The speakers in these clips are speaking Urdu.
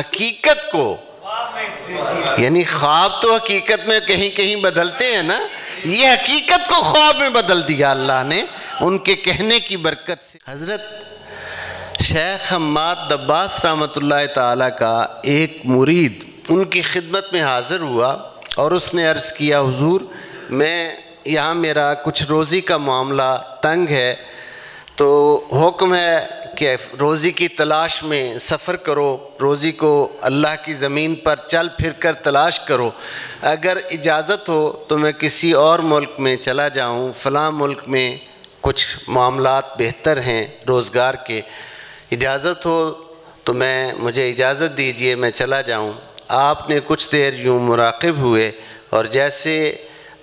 حقیقت کو، یعنی خواب تو حقیقت میں کہیں کہیں بدلتے ہیں نا، یہ حقیقت کو خواب میں بدل دیا اللہ نے ان کے کہنے کی برکت سے۔ حضرت شیخ حماد دباس رحمۃ اللہ تعالیٰ کا ایک مرید ان کی خدمت میں حاضر ہوا اور اس نے عرض کیا حضور میں یہاں میرا کچھ روزی کا معاملہ تنگ ہے، تو حکم ہے کہ روزی کی تلاش میں سفر کرو، روزی کو اللہ کی زمین پر چل پھر کر تلاش کرو، اگر اجازت ہو تو میں کسی اور ملک میں چلا جاؤں، فلاں ملک میں کچھ معاملات بہتر ہیں روزگار کے، اجازت ہو تو مجھے اجازت دیجئے میں چلا جاؤں۔ آپ نے کچھ دیر یوں مراقب ہوئے اور جیسے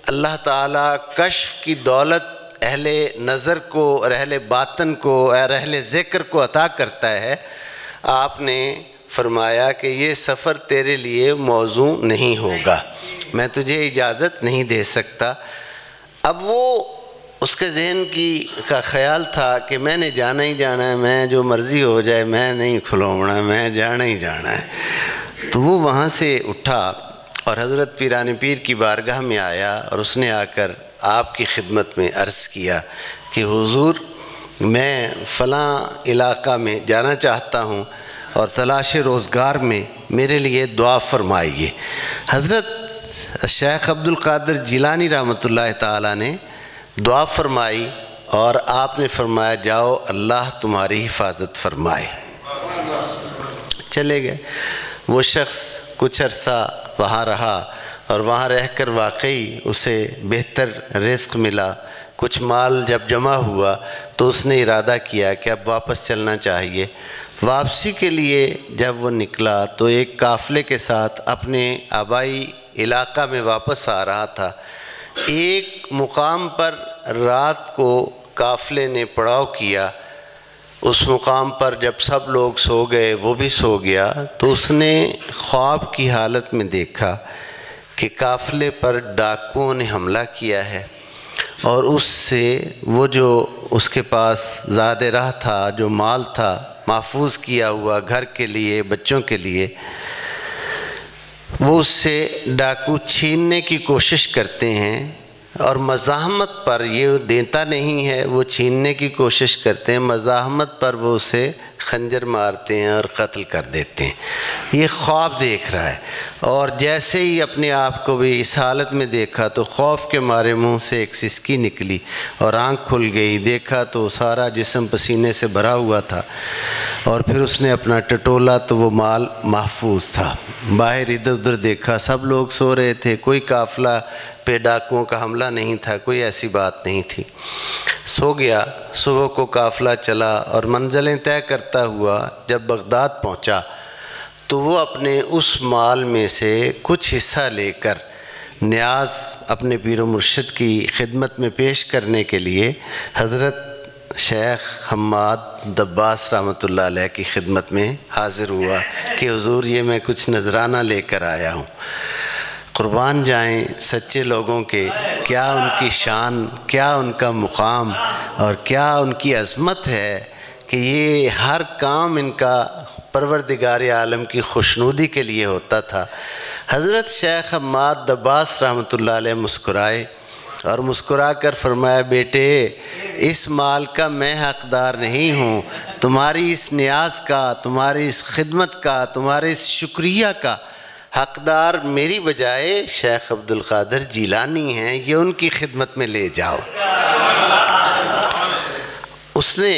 اللہ تعالیٰ کشف کی دولت اہل نظر کو اور اہل باطن کو اور اہل ذکر کو عطا کرتا ہے، آپ نے فرمایا کہ یہ سفر تیرے لیے موزوں نہیں ہوگا، میں تجھے اجازت نہیں دے سکتا۔ اب وہ اس کے ذہن کا خیال تھا کہ میں نے جانا ہی جانا ہے، میں جو مرضی ہو جائے میں نہیں کھلونا، میں جانا ہی جانا ہے۔ تو وہ وہاں سے اٹھا اور حضرت پیران پیر کی بارگاہ میں آیا اور اس نے آ کر آپ کی خدمت میں عرض کیا کہ حضور میں فلاں علاقہ میں جانا چاہتا ہوں اور تلاش روزگار میں میرے لیے دعا فرمائیے۔ حضرت شیخ عبد القادر جیلانی رحمۃ اللہ تعالیٰ نے دعا فرمائی اور آپ نے فرمایا جاؤ اللہ تمہاری حفاظت فرمائے۔ چلے گئے۔ وہ شخص کچھ عرصہ وہاں رہا اور وہاں رہ کر واقعی اسے بہتر رزق ملا، کچھ مال جب جمع ہوا تو اس نے ارادہ کیا کہ اب واپس چلنا چاہیے۔ واپسی کے لیے جب وہ نکلا تو ایک قافلے کے ساتھ اپنے آبائی علاقہ میں واپس آ رہا تھا۔ ایک مقام پر رات کو قافلے نے پڑاؤ کیا، اس مقام پر جب سب لوگ سو گئے وہ بھی سو گیا، تو اس نے خواب کی حالت میں دیکھا کہ قافلے پر ڈاکوؤں نے حملہ کیا ہے اور اس سے وہ جو اس کے پاس زاد راہ تھا، جو مال تھا محفوظ کیا ہوا گھر کے لیے بچوں کے لیے، وہ اس سے ڈاکو چھیننے کی کوشش کرتے ہیں اور مزاحمت پر، یہ دیتا نہیں ہے، وہ چھیننے کی کوشش کرتے ہیں، مزاحمت پر وہ اسے خنجر مارتے ہیں اور قتل کر دیتے ہیں۔ یہ خواب دیکھ رہا ہے اور جیسے ہی اپنے آپ کو بھی اس حالت میں دیکھا تو خوف کے مارے منہ سے ایک سسکی نکلی اور آنکھ کھل گئی، دیکھا تو سارا جسم پسینے سے بھرا ہوا تھا، اور پھر اس نے اپنا ٹٹولا تو وہ مال محفوظ تھا۔ باہر ادھر ادھر دیکھا، سب لوگ سو رہے تھے، کوئی قافلہ پہ ڈاکوؤں کا حملہ نہیں تھا، کوئی ایسی بات نہیں تھی، سو گیا۔ صبح کو قافلہ چلا اور منزلیں طے کرتا ہوا جب بغداد پہنچا تو وہ اپنے اس مال میں سے کچھ حصہ لے کر نیاز اپنے پیر و مرشد کی خدمت میں پیش کرنے کے لیے حضرت شیخ حماد دباس رحمۃ اللہ علیہ کی خدمت میں حاضر ہوا کہ حضور یہ میں کچھ نذرانہ لے کر آیا ہوں۔ قربان جائیں سچے لوگوں کے، کیا ان کی شان، کیا ان کا مقام اور کیا ان کی عظمت ہے کہ یہ ہر کام ان کا پروردگار عالم کی خوشنودی کے لیے ہوتا تھا۔ حضرت شیخ حماد دباس رحمۃ اللہ علیہ مسکرائے اور مسکرا کر فرمایا بیٹے اس مال کا میں حقدار نہیں ہوں، تمہاری اس نیاز کا، تمہاری اس خدمت کا، تمہارے اس شکریہ کا حقدار میری بجائے شیخ عبد القادر جیلانی ہیں، یہ ان کی خدمت میں لے جاؤ۔ اس نے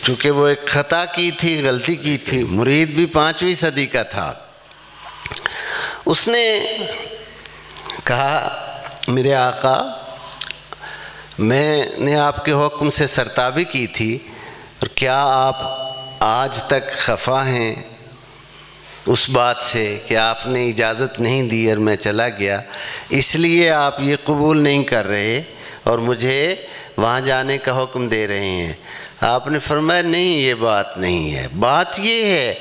چونکہ وہ ایک خطا کی تھی، غلطی کی تھی، مرید بھی 5ویں صدی کا تھا، اس نے کہا میرے آقا میں نے آپ کے حکم سے سرتابی کی تھی، اور کیا آپ آج تک خفا ہیں اس بات سے کہ آپ نے اجازت نہیں دی اور میں چلا گیا، اس لیے آپ یہ قبول نہیں کر رہے اور مجھے وہاں جانے کا حکم دے رہے ہیں؟ آپ نے فرمایا نہیں یہ بات نہیں ہے، بات یہ ہے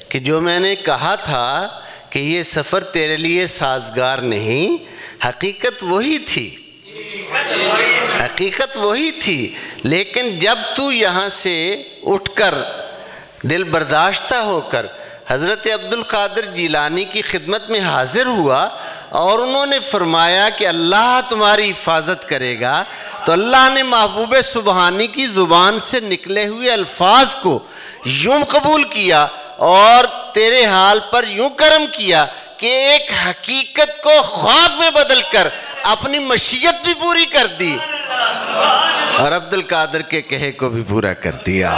کہ جو میں نے کہا تھا کہ یہ سفر تیرے لیے سازگار نہیں، حقیقت وہی تھی، حقیقت وہی تھی، لیکن جب تو یہاں سے اٹھ کر دل برداشتہ ہو کر حضرت عبد القادر جیلانی کی خدمت میں حاضر ہوا اور انہوں نے فرمایا کہ اللہ تمہاری حفاظت کرے گا، تو اللہ نے محبوب سبحانی کی زبان سے نکلے ہوئے الفاظ کو یوں قبول کیا اور تیرے حال پر یوں کرم کیا کہ ایک حقیقت کو خواب میں بدل کر اپنی مشیت بھی پوری کر دی اور عبد القادر کے کہے کو بھی پورا کر دیا۔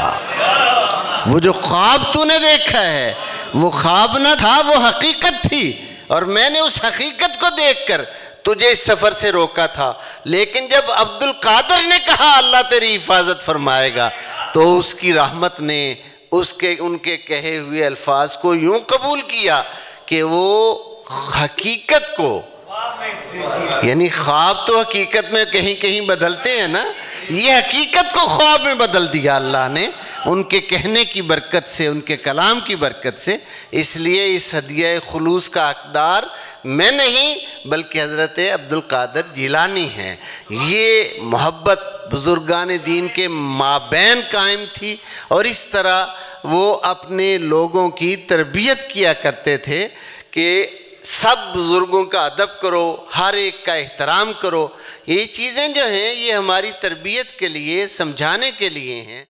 وہ جو خواب تو نے دیکھا ہے وہ خواب نہ تھا، وہ حقیقت تھی، اور میں نے اس حقیقت کو دیکھ کر تجھے اس سفر سے روکا تھا، لیکن جب عبد القادر نے کہا اللہ تیری حفاظت فرمائے گا تو اس کی رحمت نے ان کے کہے ہوئے الفاظ کو یوں قبول کیا کہ وہ حقیقت کو، یعنی خواب تو حقیقت میں کہیں کہیں بدلتے ہیں نا، یہ حقیقت کو خواب میں بدل دیا اللہ نے ان کے کہنے کی برکت سے، ان کے کلام کی برکت سے۔ اس لیے اس ہدیہ خلوص کا حقدار میں نہیں بلکہ حضرت عبد القادر جیلانی ہیں۔ یہ محبت بزرگان دین کے مابین قائم تھی، اور اس طرح وہ اپنے لوگوں کی تربیت کیا کرتے تھے کہ سب بزرگوں کا ادب کرو، ہر ایک کا احترام کرو۔ یہ چیزیں جو ہیں یہ ہماری تربیت کے لیے، سمجھانے کے لیے ہیں۔